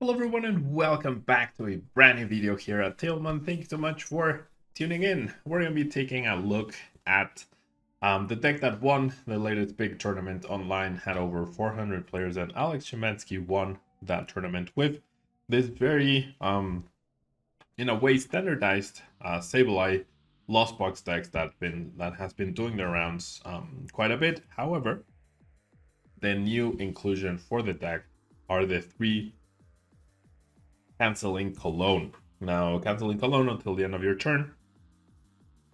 Hello everyone and welcome back to a brand new video here at Tablemon. Thank you so much for tuning in. We're going to be taking a look at the deck that won the latest big tournament online, had over 400 players, and Alex Shemansky won that tournament with this very, in a way, standardized Sableye Lost Box decks that has been doing their rounds quite a bit. However, the new inclusion for the deck are the three Canceling Cologne. Now, Canceling Cologne until the end of your turn.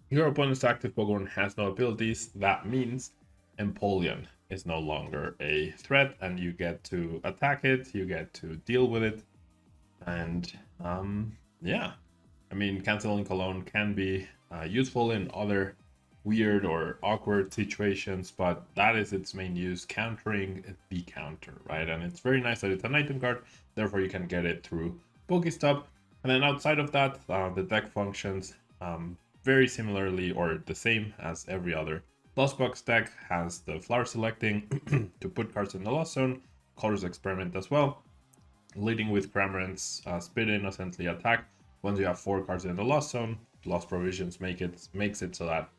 Your opponent's active Pokemon has no abilities. That means Empoleon is no longer a threat, and you get to attack it, you get to deal with it. And yeah, I mean, Canceling Cologne can be useful in other weird or awkward situations, but that is its main use, countering the counter, right? And it's very nice that it's an item card, therefore you can get it through Pokestop. And then outside of that, the deck functions very similarly or the same as every other Lost Box deck. Has the flower selecting to put cards in the Lost Zone, Color's Experiment as well, leading with Cramorant's Spit Innocently attack. Once you have 4 cards in the Lost Zone, Lost Provisions makes it so that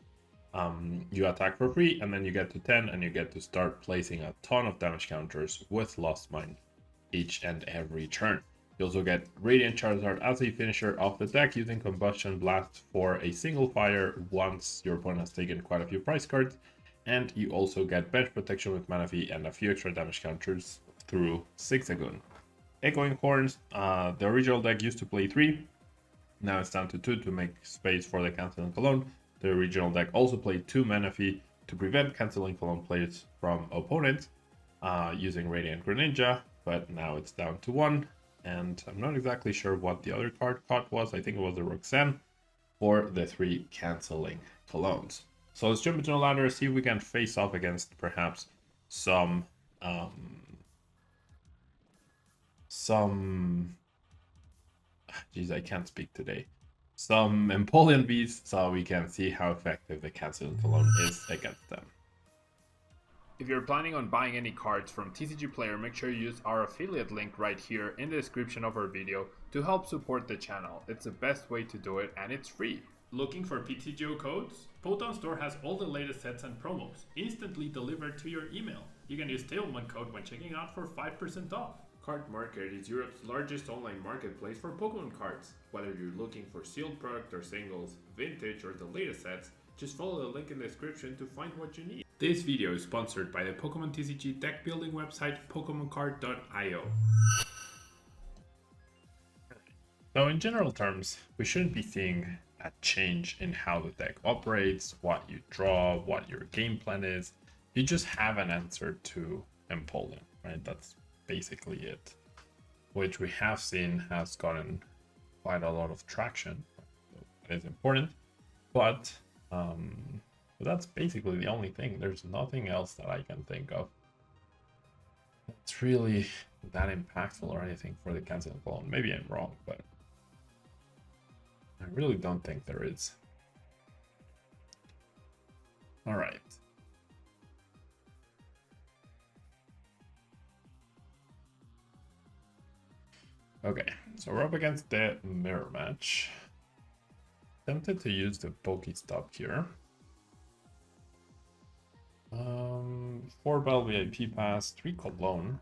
you attack for free, and then you get to 10 and you get to start placing a ton of damage counters with Lost Mine each and every turn. You also get Radiant Charizard as a finisher of the deck using Combustion Blast for a single fire once your opponent has taken quite a few prize cards. And you also get Bench Protection with Manaphy and a few extra damage counters through Zigzagoon. Echoing Horns, the original deck used to play 3. Now it's down to 2 to make space for the Canceling Cologne. The original deck also played 2 Manaphy to prevent Canceling Cologne plays from opponents using Radiant Greninja, but now it's down to 1. And I'm not exactly sure what the other card caught was. I think it was the Roxanne for the 3 Canceling Colognes. So let's jump into the ladder, see if we can face off against perhaps some geez, I can't speak today. Some Empoleon Bees, so we can see how effective the Canceling Cologne is against them. If you're planning on buying any cards from TCG Player, make sure you use our affiliate link right here in the description of our video to help support the channel. It's the best way to do it, and it's free. Looking for PTGO codes? Potown Store has all the latest sets and promos, instantly delivered to your email. You can use Tablemon code when checking out for 5% off. Card Market is Europe's largest online marketplace for Pokemon cards. Whether you're looking for sealed product or singles, vintage or the latest sets, just follow the link in the description to find what you need. This video is sponsored by the Pokemon TCG deck building website PokemonCard.io. So in general terms, we shouldn't be seeing a change in how the deck operates, what you draw, what your game plan is. You just have an answer to Empoleon, right? That's basically it, which we have seen has gotten quite a lot of traction. So that is important, but that's basically the only thing. There's nothing else that I can think of that's really that impactful or anything for the Canceling Cologne. Maybe I'm wrong, but I really don't think there is. All right. Okay, so we're up against the mirror match. Tempted to use the Pokestop here. 4 Bell VIP pass, 3 Cologne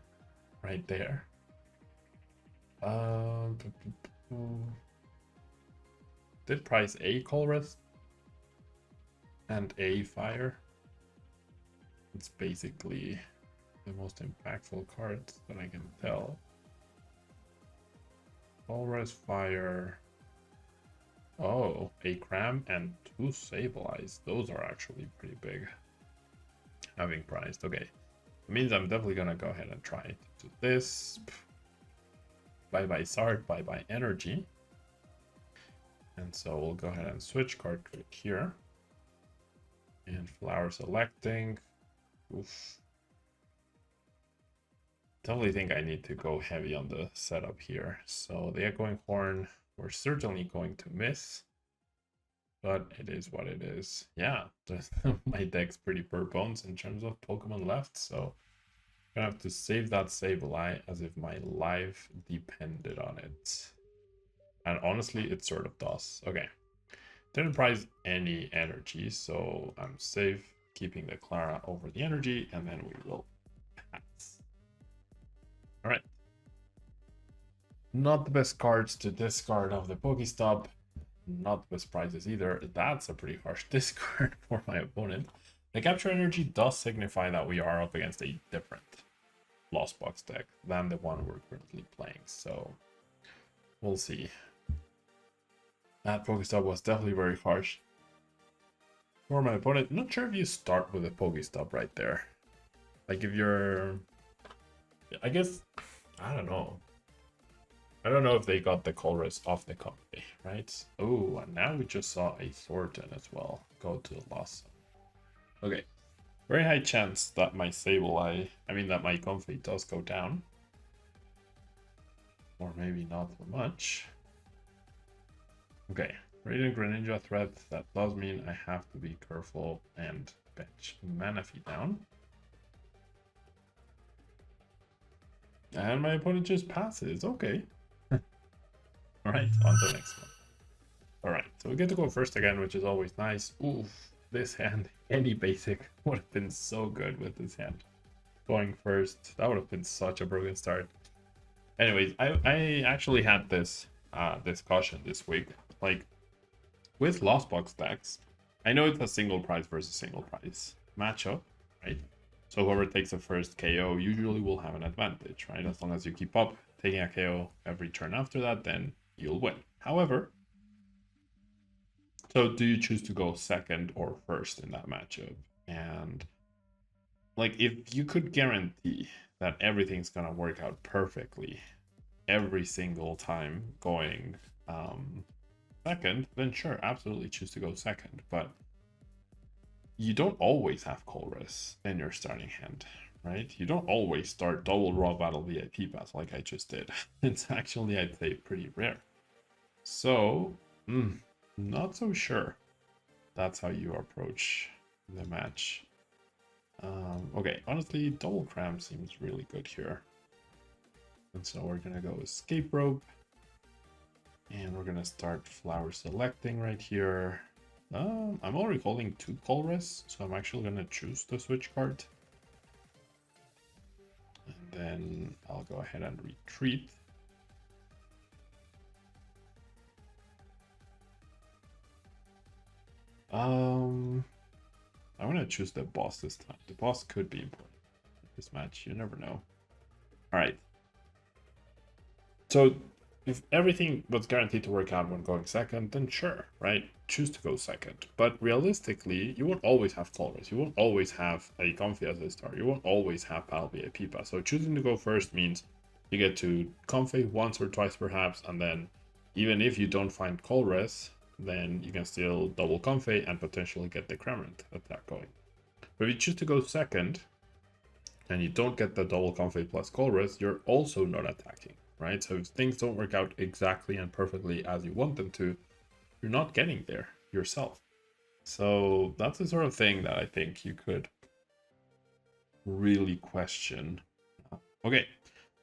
right there. Did price a Colress and a Fire. It's basically the most impactful card that I can tell. Colress, Fire. Oh, a Cram and 2 Sableyes. Those are actually pretty big. Having priced. Okay. It means I'm definitely gonna go ahead and try it. Do this. Bye-bye Sard, bye-bye Energy. And so we'll go ahead and switch card trick here. And flower selecting. Oof. Definitely think I need to go heavy on the setup here. So the Echoing Horn, we're certainly going to miss. But it is what it is. Yeah, my deck's pretty bare bones in terms of Pokemon left, so Gonna have to save that Sableye as if my life depended on it. And honestly, it sort of does. Okay. Didn't prize any energy, so I'm safe keeping the Clara over the energy, and then we will pass. Alright. Not the best cards to discard of the Pokestop. Not the best prizes either. That's a pretty harsh discard for my opponent. The capture energy does signify that we are up against a different Lost Box deck than the one we're currently playing, so we'll see. That Pokestop was definitely very harsh for my opponent. Not sure if you start with a Pokestop right there. Like if you're... I guess... I don't know. I don't know if they got the Colress off the company, right? Oh, and now we just saw a Thornton as well go to the loss. Okay. Very high chance that my Sableye... I mean that my Comfey does go down. Or maybe not so much. Okay, Radiant Greninja threat, that does mean I have to be careful and bench Manaphy down. And my opponent just passes, okay. Alright, on to the next one. Alright, so we get to go first again, which is always nice. Oof, this hand, any basic would have been so good with this hand. Going first, that would have been such a brilliant start. Anyways, I actually had this discussion this week. Like, with Lost Box decks, I know it's a single prize versus single prize matchup, right? So whoever takes the first KO usually will have an advantage, right? As long as you keep up taking a KO every turn after that, then you'll win. However, so do you choose to go second or first in that matchup? And like, if you could guarantee that everything's gonna work out perfectly every single time going second, then sure, absolutely choose to go second. But you don't always have Colress in your starting hand, right? You don't always start double Raw Battle VIP pass like I just did. It's actually, I'd say, pretty rare. So, not so sure that's how you approach the match. Okay, honestly, double cram seems really good here. And so we're gonna go escape rope. And we're gonna start flower selecting right here. I'm already holding 2 Colress, so I'm actually gonna choose the switch card. And then I'll go ahead and retreat. I'm gonna choose the boss this time. The boss could be important in this match, you never know. Alright. So if everything was guaranteed to work out when going second, then sure, right? Choose to go second. But realistically, you won't always have Colress. You won't always have a Comfey as a star. You won't always have Battle VIP pass. So choosing to go first means you get to Comfey once or twice perhaps, and then even if you don't find Colress, then you can still double Comfey and potentially get the Cramorant attack going. But if you choose to go second, and you don't get the double Comfey plus Colress, you're also not attacking. Right? So if things don't work out exactly and perfectly as you want them to, you're not getting there yourself. So that's the sort of thing that I think you could really question. Okay,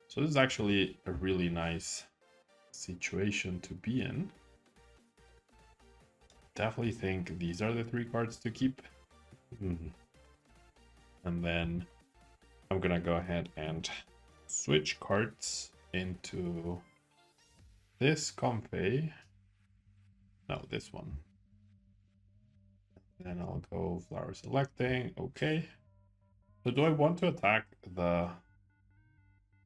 so this is actually a really nice situation to be in. Definitely think these are the 3 cards to keep. And then I'm gonna go ahead and switch cards into this Comfey. No, this one. Then I'll go flower selecting. Okay. So do I want to attack the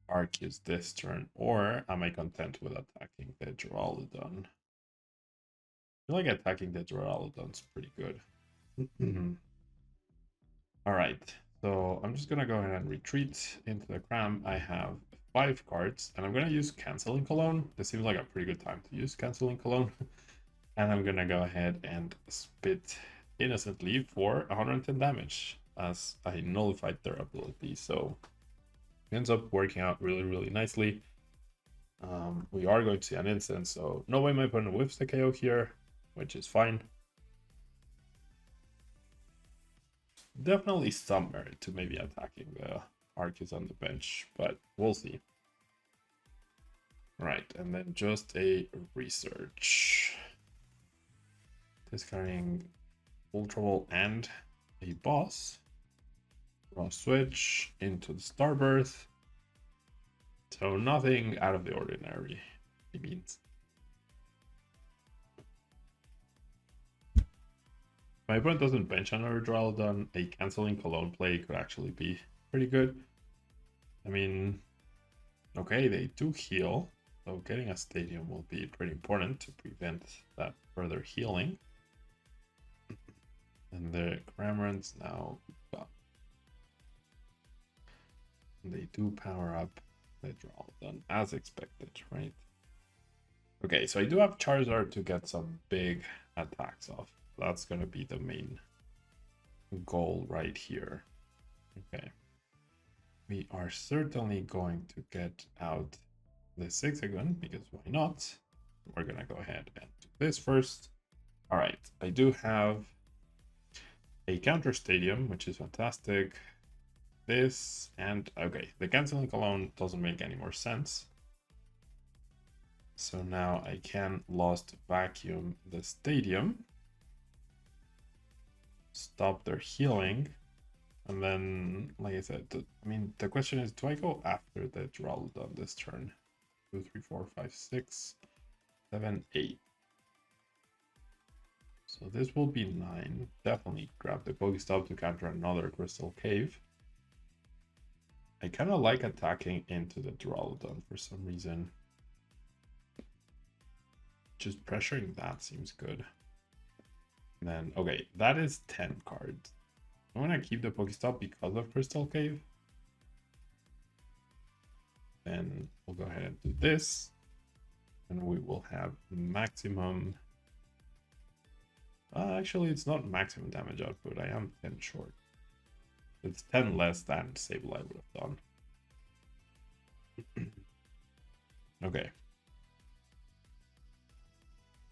Arceus this turn, or am I content with attacking the Duraludon? I feel like attacking the Duraludon's pretty good. Alright, so I'm just gonna go ahead and retreat into the cram. I have 5 cards, and I'm gonna use Canceling Cologne. This seems like a pretty good time to use Canceling Cologne. And I'm gonna go ahead and spit innocently for 110 damage as I nullified their ability. So it ends up working out really, really nicely. We are going to see an instant, so no way my opponent whiffs the KO here, which is fine. Definitely some merit to maybe attacking Arceus on the bench, but we'll see. Right, and then just a research. Discarding Ultra Ball and a boss. Raw switch into the Starbirth. So nothing out of the ordinary, it means. My opponent doesn't bench another Duraludon, a Canceling Cologne play could actually be pretty good. I mean, okay, they do heal, so getting a Stadium will be pretty important to prevent that further healing. And the Cramorant's now gone. And they do power up the Duraludon as expected, right? Okay, so I do have Charizard to get some big attacks off. That's going to be the main goal right here. Okay. We are certainly going to get out the Zigzagoon because why not? We're going to go ahead and do this first. All right, I do have a counter Stadium, which is fantastic. This and okay, the Canceling Cologne doesn't make any more sense. So now I can Lost Vacuum the Stadium. Stop their healing, and then, like I said, I mean, the question is, do I go after the Duraludon this turn? 2, 3, 4, 5, 6, 7, 8. So this will be 9. Definitely grab the Pokestop to counter another Crystal Cave. I kind of like attacking into the Duraludon for some reason. Just pressuring that seems good. Then, okay, that is 10 cards. I'm going to keep the Pokestop because of Crystal Cave. Then we'll go ahead and do this. And we will have maximum... actually, it's not maximum damage output. I am 10 short. It's 10 less than Sableye would have done. Okay.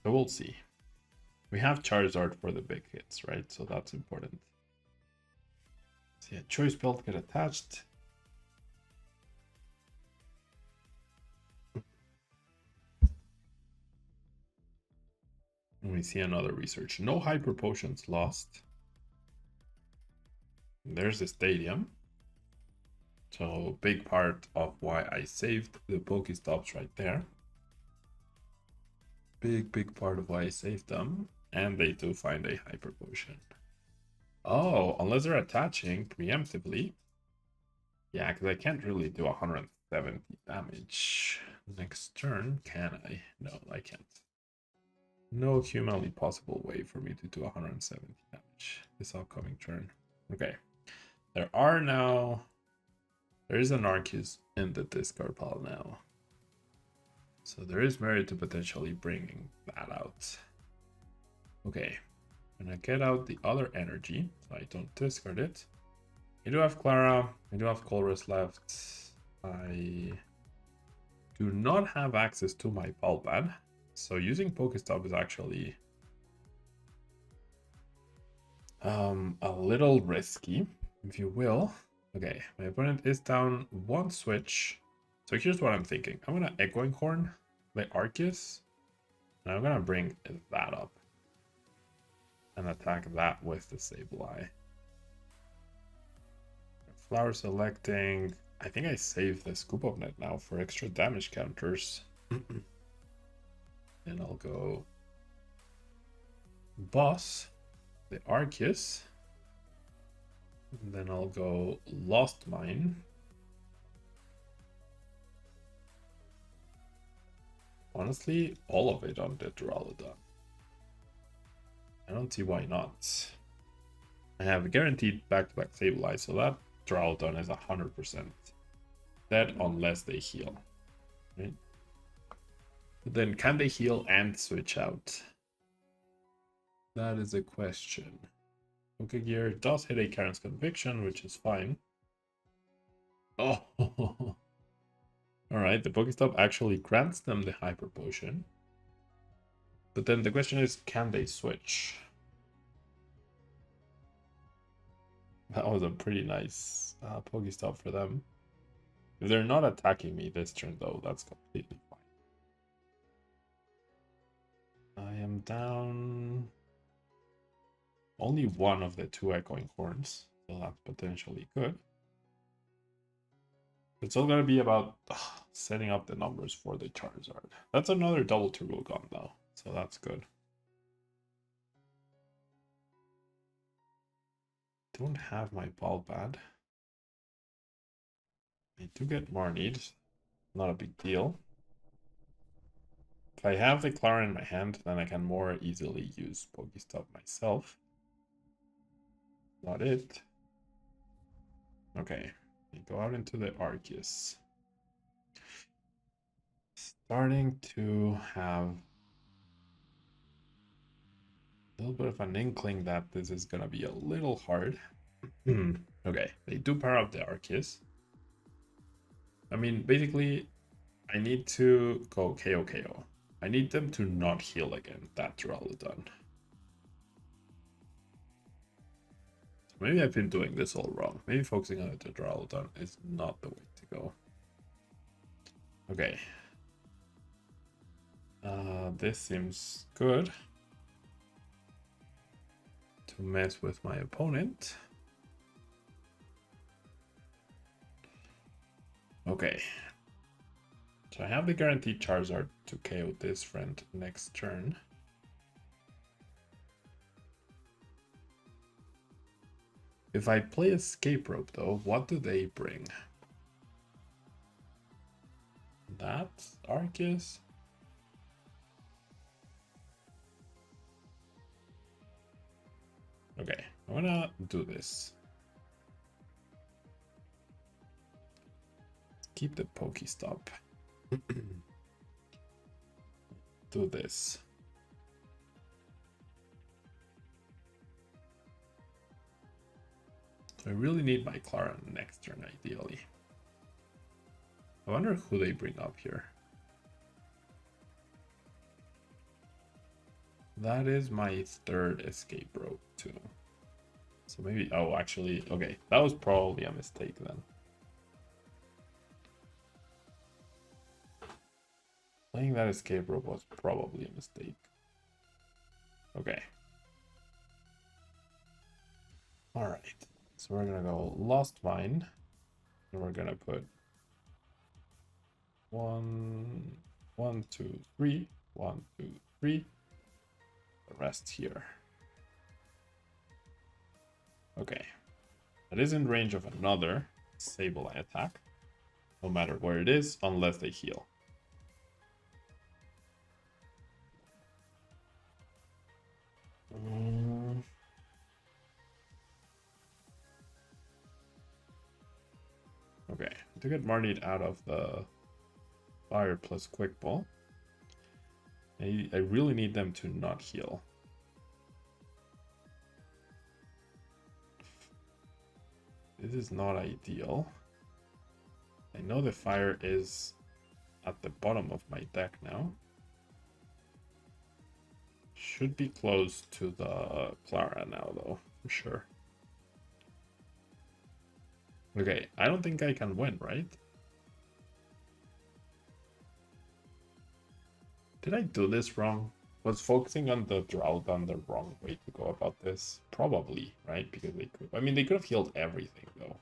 So we'll see. We have Charizard for the big hits, right? So that's important. So yeah, Choice Belt get attached. And we see another research. No Hyper Potions lost. There's the Stadium. So big part of why I saved the Pokestops right there. Big part of why I saved them. And they do find a Hyper Potion. Oh, unless they're attaching preemptively. Yeah, because I can't really do 170 damage next turn, can I? No, I can't. No humanly possible way for me to do 170 damage this upcoming turn. Okay. There is an Arceus in the discard pile now. So there is merit to potentially bringing that out. Okay. I'm gonna get out the other energy, so I don't discard it. I do have Clara, I do have Colress left. I do not have access to my Palpad, so using Pokestop is actually a little risky, if you will. Okay, my opponent is down one switch. So here's what I'm thinking. I'm gonna Echoing Horn the Arceus, and I'm gonna bring that up and attack that with the Sableye. Flower selecting. I think I saved the Scoop of Net now for extra damage counters. And I'll go Boss, the Arceus. And then I'll go Lost Mine. Honestly, all of it on the Duraludon. I don't see why not. I have a guaranteed back-to-back Sableye, so that Duraludon is 100% dead unless they heal. Right? But then can they heal and switch out? That is a question. Pokegear does hit a Karen's Conviction, which is fine. Oh, alright, the Pokestop actually grants them the Hyper Potion. But then the question is, can they switch? That was a pretty nice Pokestop for them. If they're not attacking me this turn, though, that's completely fine. I am down only one of the 2 echoing horns, so that's potentially good. It's all gonna be about setting up the numbers for the Charizard. That's another double turbo gun, though, so that's good. Don't have my ball pad. I do get more needs. Not a big deal. If I have the Clara in my hand, then I can more easily use Pokestop myself. Not it. Okay, we go out into the Arceus. Starting to have a little bit of an inkling that this is gonna be a little hard. Okay, they do power up the Arceus. I mean, basically, I need to go KO KO. I need them to not heal again. That's all done. So maybe I've been doing this all wrong. Maybe focusing on the Duraludon is not the way to go. Okay. This seems good to mess with my opponent. Okay. So I have the guaranteed Charizard to KO this friend next turn. If I play Escape Rope, though, what do they bring? That's Arceus. Okay, I'm gonna do this. Keep the Pokestop. Do this. So I really need my Clara next turn, ideally. I wonder who they bring up here. That is my 3rd Escape Rope, too. So maybe, oh, actually, okay. That was probably a mistake then. Playing that Escape Rope was probably a mistake. Okay. Alright. So we're gonna go Lost Vine. And we're gonna put 1, 1, 2, 3, 1, 2, 3. The rest here. Okay. That is in range of another Sableye attack. No matter where it is, unless they heal. Okay, to get Marnie out of the fire plus quick ball, I really need them to not heal. This is not ideal. I know the fire is at the bottom of my deck now. Should be close to the Clara now, though, for sure. Okay, I don't think I can win, right? Did I do this wrong? Was focusing on the Duraludon the wrong way to go about this? Probably, right? Because they could. I mean, they could have healed everything, though.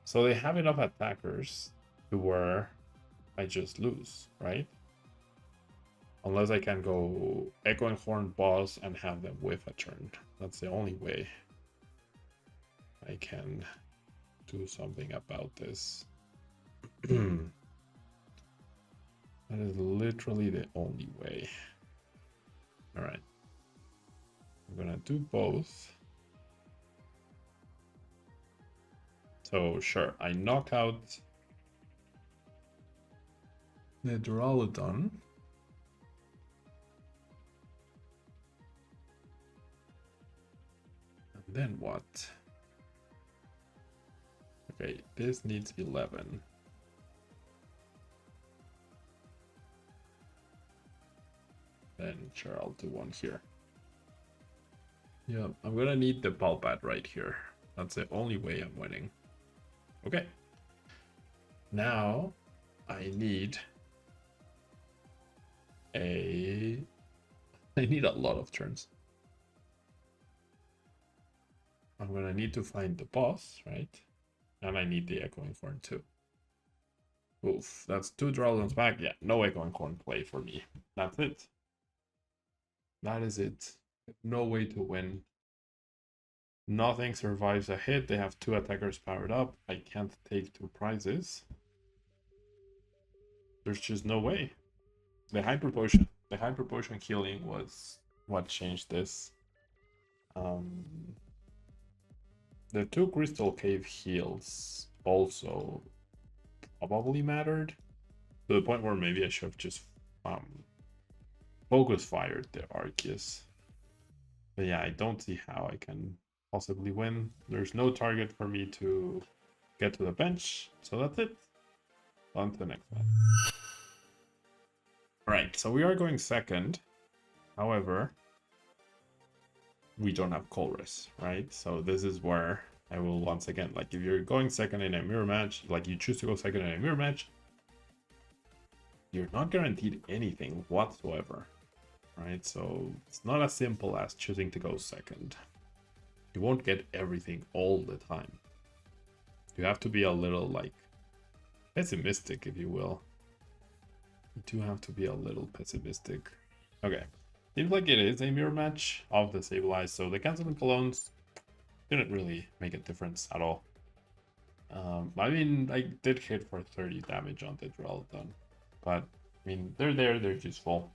So they have enough attackers to where I just lose, right? Unless I can go Echoing Horn boss and have them whiff a turn. That's the only way I can do something about this. That is literally the only way. Alright. I'm gonna do both. So sure, I knock out the Duraludon. And then what? Okay, this needs 11. Then sure, I'll do one here. Yeah, I'm gonna need the ball bat right here. That's the only way I'm winning. Okay. Now I need a lot of turns. I'm gonna need to find the boss, right? And I need the Echoing Corn too. Oof, that's 2 drawdowns back. Yeah, no Echoing Corn play for me. That's it. That is it. No way to win. Nothing survives a hit. They have 2 attackers powered up. I can't take 2 prizes. There's just no way. The Hyper Potion healing was what changed this. The 2 Crystal Cave heals also probably mattered to the point where maybe I should have just focus fired the Arceus. But yeah, I don't see how I can possibly win. There's no target for me to get to the bench, so that's it. On to the next one. Alright, so we are going second. However, we don't have Colress, right? So this is where I will once again, like if you're going second in a mirror match, like you choose to go second in a mirror match, you're not guaranteed anything whatsoever, right? So it's not as simple as choosing to go second. You won't get everything all the time. You have to be a little like pessimistic, if you will. You do have to be a little pessimistic. Okay. Seems like it is a mirror match of the Stabilized, so the Canceling Colognes didn't really make a difference at all. I mean, I did hit for 30 damage on the Duraludon, but I mean, they're there, they're useful.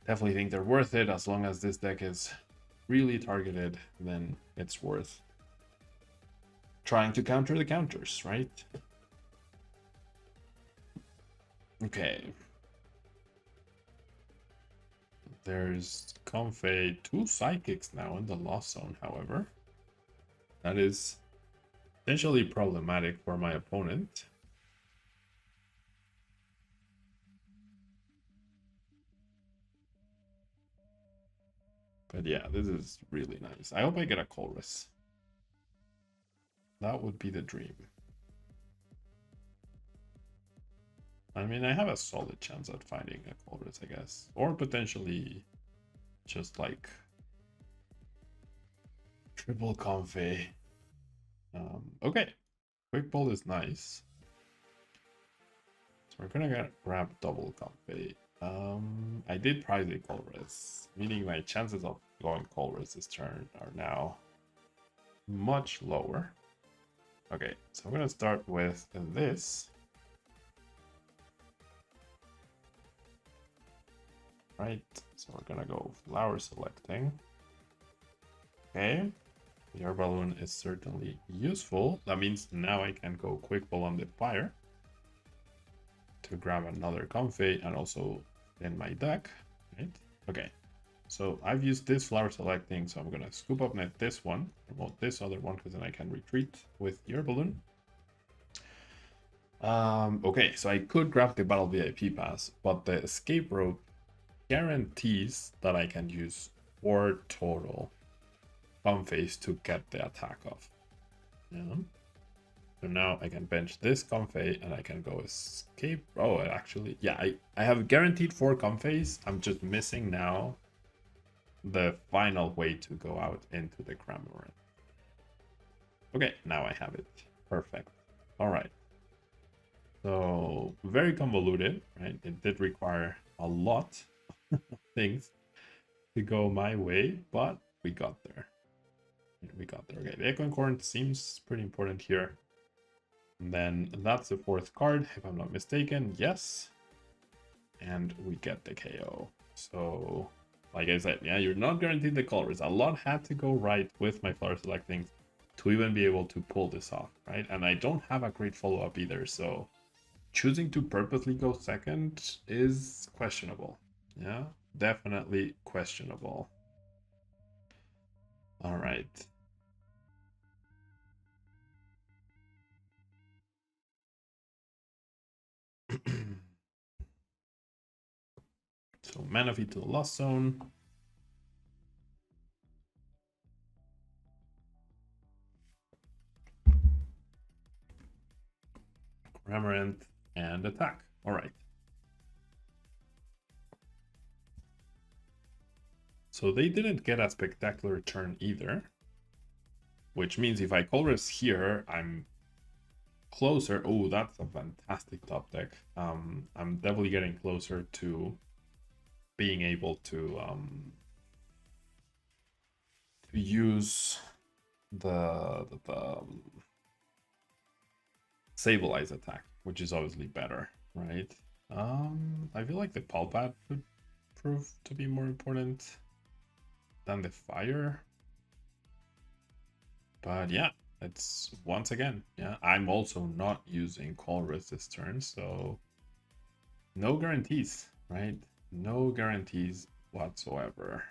Definitely think they're worth it. As long as this deck is really targeted, then it's worth trying to counter the counters, right? Okay. There's Comfey, 2 Psychics now in the Lost Zone, however. That is potentially problematic for my opponent. But yeah, this is really nice. I hope I get a Colress. That would be the dream. I mean, I have a solid chance at finding a Colress, I guess. Or potentially just like triple Comfey. Okay, Quick Ball is nice. So we're gonna grab double Comfey. I did prize a Colress, meaning my chances of going Colress this turn are now much lower. Okay, so I'm gonna start with this. Right, so we're gonna go flower selecting. Okay, your balloon is certainly useful. That means now I can go Quick Ball on the fire to grab another Comfey and also in my deck, right? Okay, so I've used this flower selecting, so I'm gonna scoop up net this one, promote this other one, because then I can retreat with your balloon. Okay, so I could grab the Battle VIP pass, but the escape rope guarantees that I can use 4 total Comfeys to get the attack off. Yeah. So now I can bench this Comfey and I can go escape. Oh, actually, yeah, I have guaranteed 4 Comfeys. I'm just missing now the final way to go out into the Cramorant. Okay, now I have it. Perfect. All right. So very convoluted, right? It did require a lot of things to go my way, but we got there. We got there. Okay, the Echoing Corn seems pretty important here. And then that's the 4th card, if I'm not mistaken. Yes. And we get the KO. So, like I said, yeah, you're not guaranteed the colors. A lot had to go right with my flower selecting to even be able to pull this off, right? And I don't have a great follow-up either, so choosing to purposely go second is questionable. Yeah, definitely questionable. All right. So Manaphy to the Lost Zone. Cramorant, and attack. All right. So they didn't get a spectacular turn either, which means if I Colress here, I'm closer. Oh, that's a fantastic top deck. I'm definitely getting closer to being able to use the Sableye attack, which is obviously better, right? I feel like the Pulpad would prove to be more important than the fire. But yeah, it's once again, yeah, I'm also not using Colress this turn, so no guarantees, right? No guarantees whatsoever.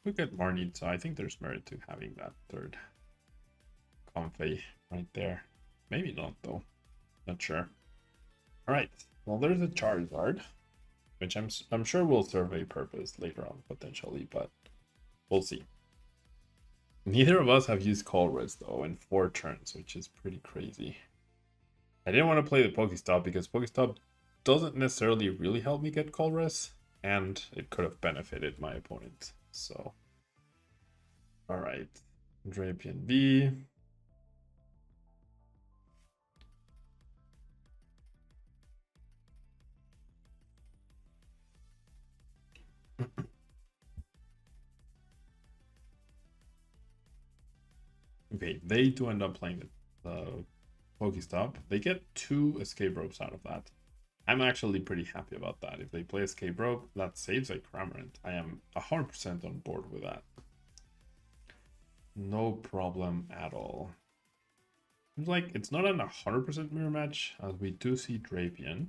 We get more need, so I think there's merit to having that third Comfey right there. Maybe not though, not sure. All right, well there's a Charizard, which I'm sure will serve a purpose later on potentially, but we'll see. Neither of us have used Colress though in 4 turns, which is pretty crazy. I didn't want to play the Pokestop because Pokestop doesn't necessarily really help me get Colress, and it could have benefited my opponent. So, all right, Drapion V. Okay, they do end up playing the Pokestop. They get 2 escape ropes out of that. I'm actually pretty happy about that. If they play escape rope, that saves a Cramorant. I am 100% on board with that. No problem at all. Seems like it's not an 100% mirror match, as we do see Drapion.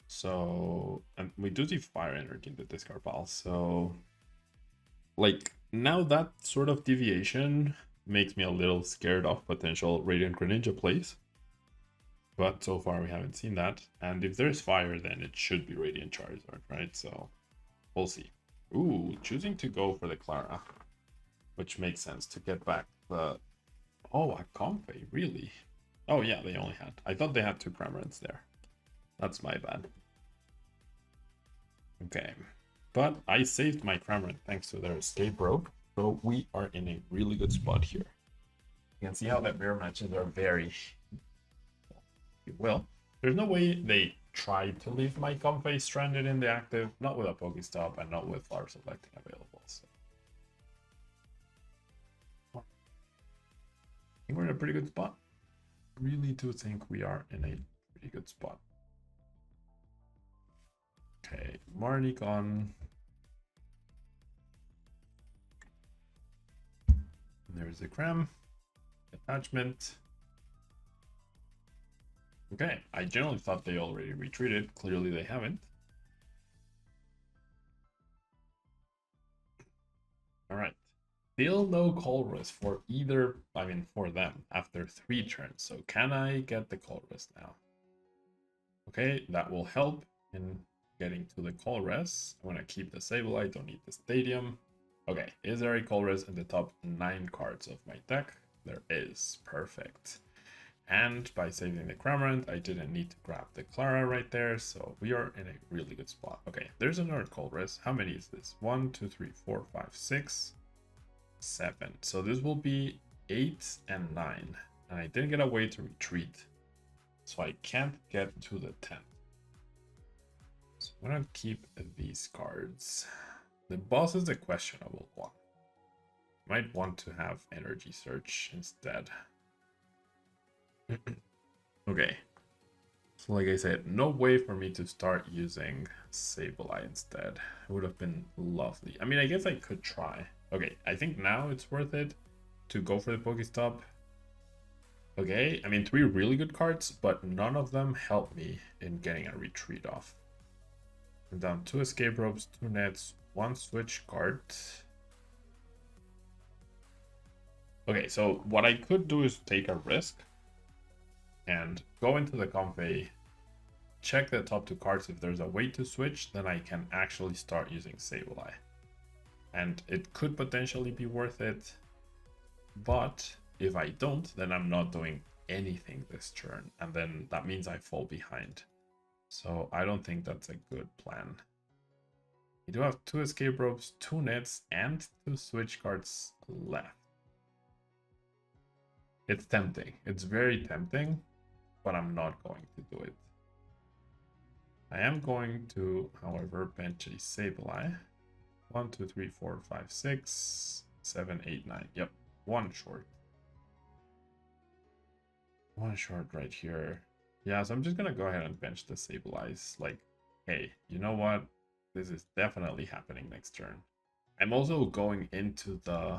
So, and we do see Fire Energy in the discard pile. So, like, now that sort of deviation makes me a little scared of potential Radiant Greninja plays. But so far we haven't seen that. And if there's fire, then it should be Radiant Charizard, right? So we'll see. Ooh, choosing to go for the Clara, which makes sense to get back the... Oh, a Comfey, really? Oh yeah, they only had... I thought they had 2 Cramorants there. That's my bad. Okay. But I saved my Cramorant thanks to their escape rope. So we are in a really good spot here. You can see how that mirror matches are very... Well, there's no way they tried to leave my Comfey stranded in the active, not with a Pokestop and not with Flower Selecting available. So I think we're in a pretty good spot. Really do think we are in a pretty good spot. Okay, Marnie gone. There's the Cram. Attachment. Okay, I generally thought they already retreated. Clearly they haven't. All right. Still no Colress for either, for them after 3 turns. So can I get the Colress now? Okay, that will help in getting to the Colress. I want to keep the Sableye, don't need the Stadium. Okay, is there a Colress in the top 9 cards of my deck? There is. Perfect. And by saving the Cramorant, I didn't need to grab the Clara right there, so we are in a really good spot. Okay, there's another Colress. How many is this? 1, 2, 3, 4, 5, 6, 7. So this will be 8 and 9. And I didn't get a way to retreat, so I can't get to the 10th. So I'm gonna keep these cards. The boss is the questionable one. Might want to have Energy Search instead. Okay, so like I said, no way for me to start using Sableye instead. It would have been lovely. I mean, I guess I could try. Okay, I think now it's worth it to go for the Pokestop. Okay, I mean, 3 really good cards, but none of them help me in getting a retreat off. I'm down 2 escape ropes, 2 nets, 1 switch card. Okay, so what I could do is take a risk and go into the Comfey, check the top 2 cards. If there's a way to switch, then I can actually start using Sableye. And it could potentially be worth it, but If I don't, then I'm not doing anything this turn, and then that means I fall behind. So I don't think that's a good plan. You do have 2 escape ropes, 2 nets, and 2 switch cards left. It's tempting. It's very tempting, but I'm not going to do it. I am going to, however, bench a Sableye. 1, 2, 3, 4, 5, 6, 7, 8, 9. Yep, one short. One short right here. Yeah, so I'm just gonna go ahead and bench the Sableyes. Like, hey, you know what? This is definitely happening next turn. I'm also going into the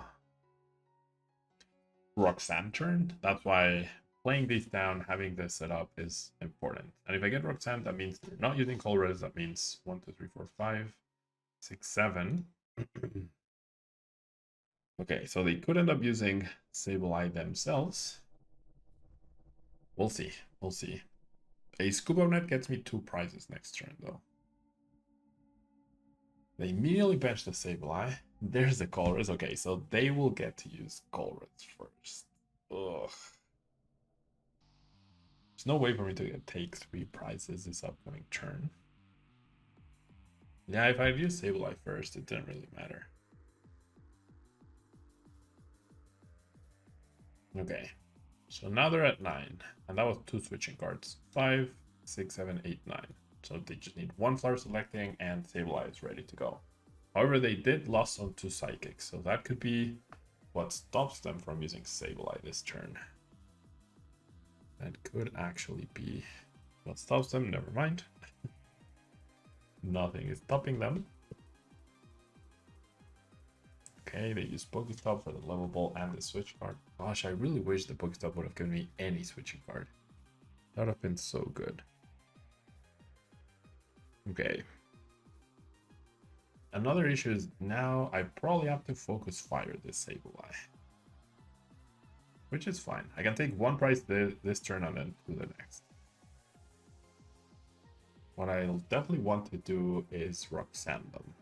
Roxanne turn. That's why playing these down, having this set up is important. And if I get Roxanne, that means they're not using Colress. That means 1, 2, 3, 4, 5, 6, 7. Okay, so they could end up using Sableye themselves. We'll see. We'll see. A Scuba Net gets me 2 prizes next turn, though. They immediately bench the Sableye. There's the Colress. Okay, so they will get to use Colress first. Ugh. There's no way for me to take 3 prizes this upcoming turn. Yeah, if I used Sableye first, it didn't really matter. Okay, so now they're at 9, and that was 2 switching cards. 5, 6, 7, 8, 9. So they just need 1 flower selecting, and Sableye is ready to go. However, they did lost on 2 psychics, so that could be what stops them from using Sableye this turn. That could actually be what stops them. Never mind. Nothing is stopping them. Okay, they use Pokestop for the level ball and the switch card. Gosh, I really wish the Pokestop would have given me any switching card. That would have been so good. Okay. Another issue is now I probably have to focus fire this Sableye. Which is fine. I can take 1 prize this turn and then do the next. What I'll definitely want to do is Roxanne them.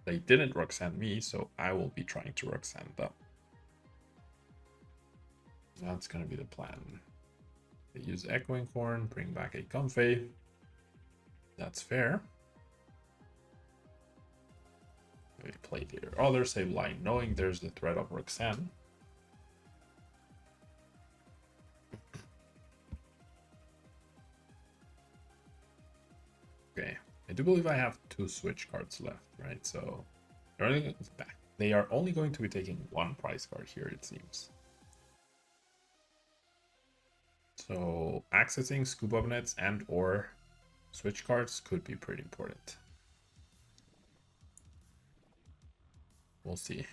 They didn't Roxanne me, so I will be trying to Roxanne them. That's going to be the plan. They use Echoing Horn, bring back a Comfey. That's fair. They play their other Sableye, knowing there's the threat of Roxanne. Okay, I do believe I have 2 switch cards left, right? So they are only going to be taking 1 prize card here, it seems. So accessing Scuba Nets and or switch cards could be pretty important. We'll see.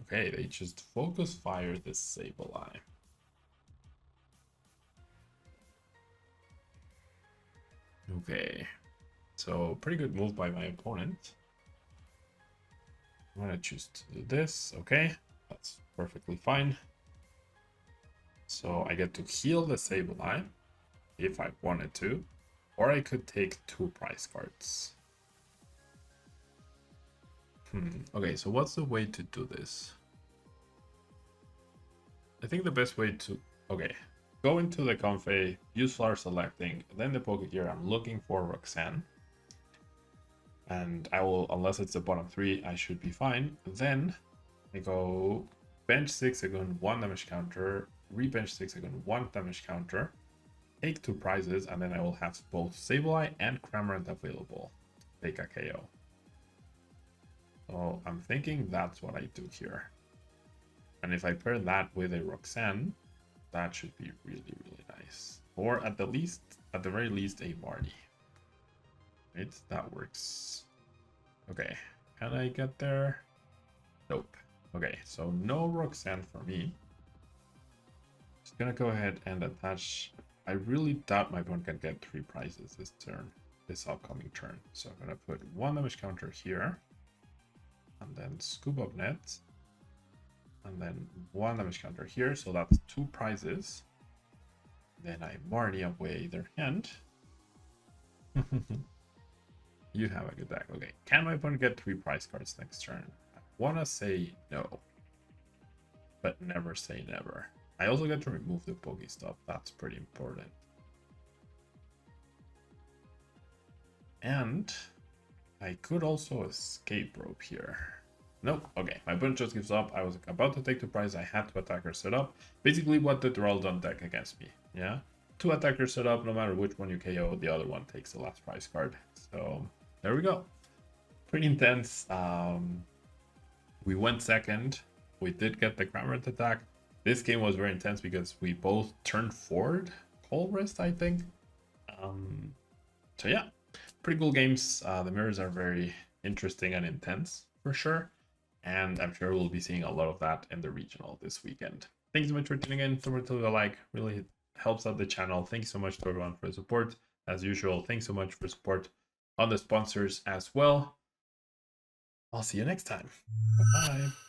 Okay, they just focus fire this Sableye. Okay, so pretty good move by my opponent. I'm gonna choose to do this. Okay, that's perfectly fine. So I get to heal the Sableye if I wanted to, or I could take 2 prize cards. Okay, so what's the way to do this? I think the best way to... Okay, go into the Comfey, use flower selecting, then the Pokegear. I'm looking for Roxanne. And I will, unless it's the bottom 3, I should be fine. Then I go bench 6 again, 1 damage counter, rebench 6 again, 1 damage counter, take 2 prizes, and then I will have both Sableye and Cramorant available. Take a KO. So I'm thinking that's what I do here. And if I pair that with a Roxanne, that should be really, really nice. Or at the very least, a Marnie. Right, that works. Okay, can I get there? Nope. Okay, so no Roxanne for me. Just gonna go ahead and attach. I really doubt my opponent can get 3 prizes this turn, this upcoming turn. So I'm gonna put 1 damage counter here, and then Scoop Up Net, and then 1 damage counter here. So that's 2 prizes. Then I Marnie away their hand. You have a good deck. Okay, can my opponent get 3 prize cards next turn? I wanna say no. but never say never. I also get to remove the Pokestop. That's pretty important. And I could also escape rope here. Nope. Okay, my opponent just gives up. I was about to take the prize. I had 2 attackers set up. Basically what the Thrall on deck against me. Yeah? 2 attackers set up. No matter which one you KO, the other one takes the last prize card. So there we go. Pretty intense. We went second. We did get the Cramorant attack. This game was very intense because we both turned forward. Call wrist, I think. So yeah, pretty cool games. The mirrors are very interesting and intense for sure. And I'm sure we'll be seeing a lot of that in the regional this weekend. Thank you so much for tuning in. Don't forget to leave a like. Really helps out the channel. Thank you so much to everyone for the support. As usual, thanks so much for support on the sponsors as well. I'll see you next time. Bye-bye.